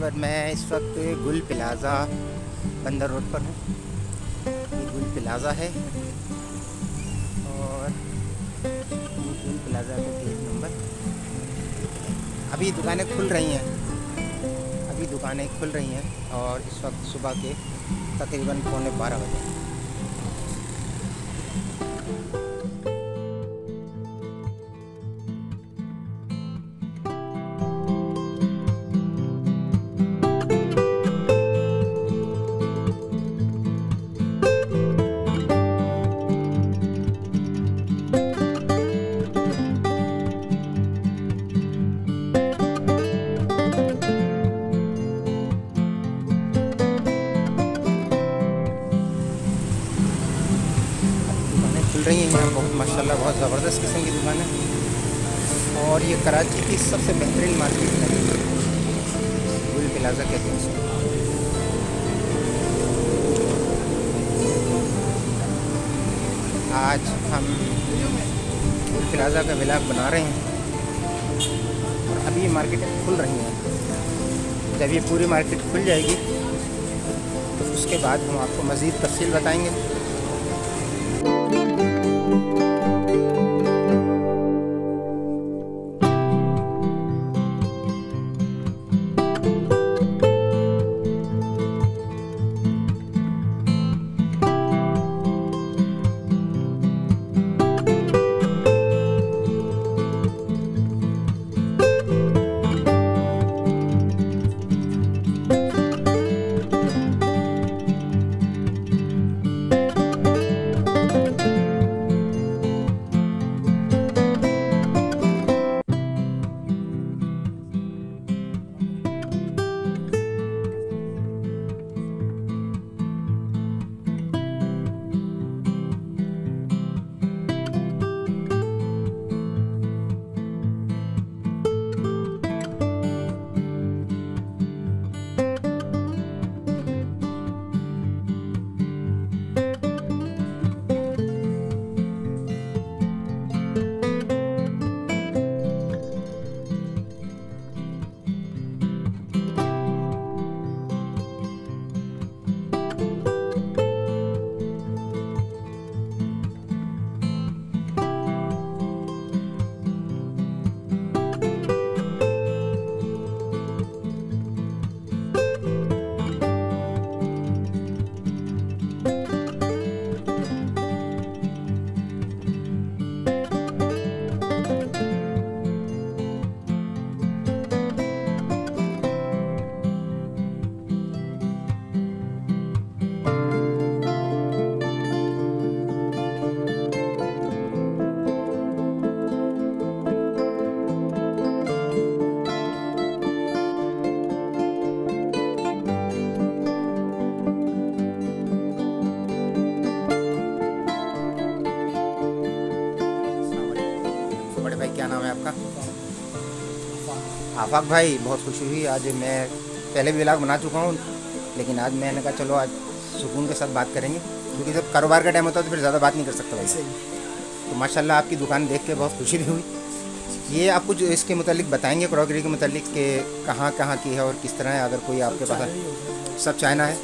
पर मैं इस वक्त गुल प्लाज़ा बंदर रोड पर हूँ। ये गुल प्लाज़ा है और गुल प्लाज़ा का गेट नंबर। अभी दुकानें खुल रही हैं, और इस वक्त सुबह के तकरीबन 11:15 बजे। खुल रही हैं यहाँ बहुत माशाल्लाह, बहुत ज़बरदस्त किस्म की दुकान है। और ये कराची की सबसे बेहतरीन मार्केट है, गुल प्लाज़ा कहते हैं इसको। आज हम गुल प्लाज़ा का व्लॉग बना रहे हैं और अभी ये मार्केटें खुल रही हैं। जब ये पूरी मार्केट खुल जाएगी तो उसके बाद हम आपको मज़ीद तफसील बताएंगे। भाई क्या नाम है आपका? आफाक भाई, बहुत खुशी हुई। आज मैं पहले भी व्लॉग बना चुका हूँ, लेकिन आज मैंने कहा चलो आज सुकून के साथ बात करेंगे, क्योंकि जब कारोबार का टाइम होता है तो फिर ज़्यादा बात नहीं कर सकता भाई। तो माशाल्लाह आपकी दुकान देख के बहुत खुशी भी हुई। ये आप कुछ इसके मुतालिक बताएंगे, क्रॉकरी के मुतालिक कि कहाँ कहाँ की है और किस तरह है? अगर कोई आपके पास है। सब चाइना है?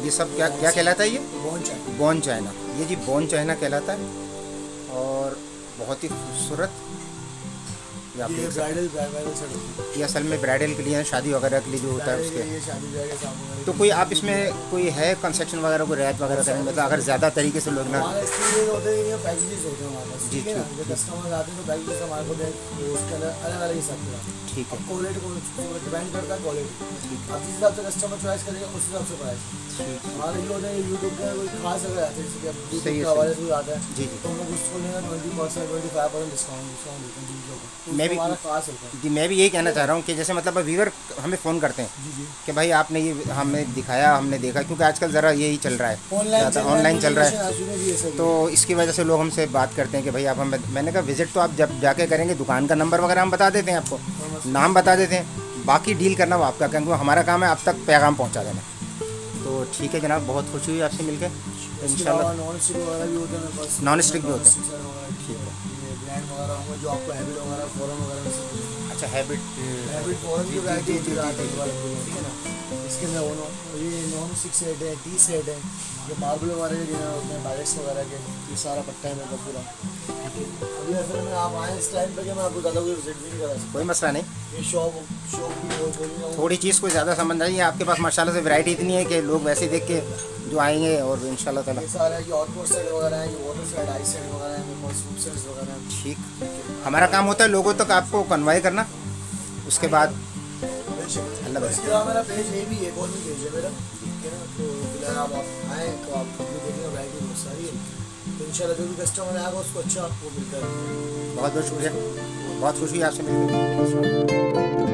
ये सब क्या क्या कहलाता है? ये बॉन चाइना। ये जी बॉन चाइना कहलाता है और बहुत ही खूबसूरत। ये असल में ब्राइडल के लिए, शादी वगैरह के लिए जो होता है उसके। तो कोई आप इसमें कोई है कंसेक्शन वगैरह, कोई रियायत वगैरह करेंगे? मतलब अगर ज़्यादा तरीके से लोग ना जी ठीक है, ठीक है, क्वालिटी को डिपेंड करता है। क्वालिटी आप जिस हिसाब से कस्टमर चॉइस करेगा उस हिसाब से प्राइस। हमारे जो होता है यूट्यूब पे कोई खास अगर आता है, जैसे कि अब यूट्यूब के हवाले से आता है जी, तो हम लोग उसको लेना 20% 25% डिस्काउंट देते हैं। मैं भी यही कहना चाह रहा हूँ कि जैसे मतलब व्यूअर हमें फ़ोन करते हैं कि भाई आपने ये हमें दिखाया, हमने देखा, क्योंकि आजकल ज़रा यही चल रहा है, ऑनलाइन चल रहा है, तो इसकी वजह से लोग हमसे बात करते हैं कि भाई आप हमें। मैंने कहा विज़िट तो आप जब जाके करेंगे, दुकान का नंबर वगैरह हम बता देते हैं, आपको नाम बता देते हैं, बाकी डील करना वो आपका, क्योंकि हमारा काम है आप तक पैगाम पहुँचा देना। तो ठीक है जनाब, बहुत खुशी हुई आपसे मिलकर। इंशाल्लाह नॉन स्टिक भी होते हैं, नॉन स्टिक भी होते हैं। ठीक है। में जो आपको हैबिट वगैरह फॉरन वगैरह में सब। अच्छा हैबिट फॉरन की वैरायटी होती है ना। इसके अंदर ये नॉन 6 सेट है, टी सेट है, जो मार्बल वगैरह के डिनर होते हैं, बैलेट्स वगैरह के, ये सारा पट्टा है मेरा पूरा। अभी ऐसे में आप आए इस टाइम पे कि मैं आपको ज़्यादा कोई विजिट भी नहीं करा सकता। कोई मसला नहीं, ये शॉप भी बहुत थोड़ी चीज़ को ज़्यादा समझ नहीं है आपके पास माशाल्लाह से वैरायटी इतनी है कि लोग वैसे देख के जो आएंगे और इंशाल्लाह ताला। ये सारा है कि आउटडोर सेट वगैरह है, ये वाटर सेट, आइस सेट वगैरह है, सूप सेट्स वगैरह हैं। ठीक, हमारा काम होता है लोगों तक आपको कन्वे करना, उसके बाद अल्लाह। इसके अलावा मेरा पेज ये भी है, और भी पेज है मेरा, ठीक है ना। तो फिलहाल आप आएँ तो आप देखिए वैरायटी बहुत सारी है, तो इंशाल्लाह जो भी कस्टमर आएगा उसको अच्छा आपको मिलता है। बहुत बहुत शुक्रिया, बहुत खुशी है आपसे मिलकर।